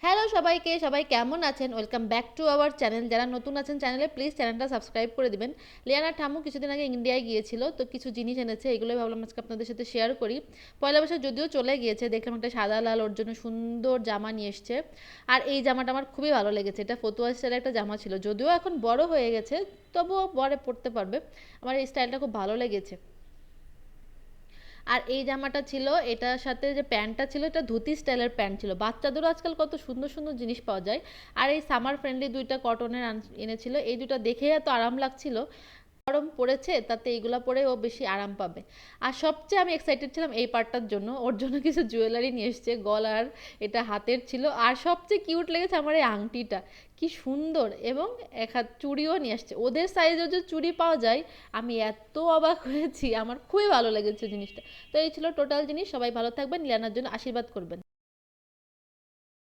Hello সবাইকে, সবাই কেমন আছেন? Welcome back to our channel. যারা নতুন আছেন চ্যানেলে প্লিজ চ্যানেলটা সাবস্ক্রাইব করে দিবেন। লিয়ানার ঠাম্মু কিছুদিন আগে ইন্ডিয়ায় গিয়েছিল, তো কিছু জিনিস এনেছে, এগুলোই ভাবলাম আজকে আপনাদের সাথে শেয়ার করি। পয়লা বৈশাখ যদিও চলে গিয়েছে, দেখলাম একটা সাদা লাল ওর জন্য সুন্দর জামা নিয়ে এসছে। আর এই জামাটা আমার খুবই ভালো লেগেছে, এটা ফতুয়া স্টাইলের একটা জামা ছিল, যদিও এখন বড় হয়ে গেছে, তবুও পরে পরতে পারবে। আমার এই স্টাইলটা খুব ভালো লেগেছে। আর এই জামাটা ছিল, এটার সাথে যে প্যান্টটা ছিল, এটা ধুতি স্টাইলের প্যান্ট ছিল। বাচ্চাদেরও আজকাল কত সুন্দর সুন্দর জিনিস পাওয়া যায়। আর এই সামার ফ্রেন্ডলি দুইটা কটনের এনেছিল, এই দুটো দেখে এত আরাম লাগছিল। গরম পড়েছে, তাতে এইগুলা পরে ও বেশি আরাম পাবে। আর সবচেয়ে আমি এক্সাইটেড ছিলাম এই পার্টটার জন্য, ওর জন্য কিছু জুয়েলারি নিয়ে এসছে, গলার, এটা হাতের ছিল। আর সবচেয়ে কিউট লেগেছে আমার এই আংটিটা, কি সুন্দর। এবং এক হাত চুড়িও নিয়ে আসছে, ওদের সাইজের যে চুড়ি পাওয়া যায়, আমি এত অবাক হয়েছি, আমার খুবই ভালো লেগেছে জিনিসটা। তো এই ছিল টোটাল জিনিস। সবাই ভালো থাকবেন, লিয়ানার জন্য আশীর্বাদ করবেন।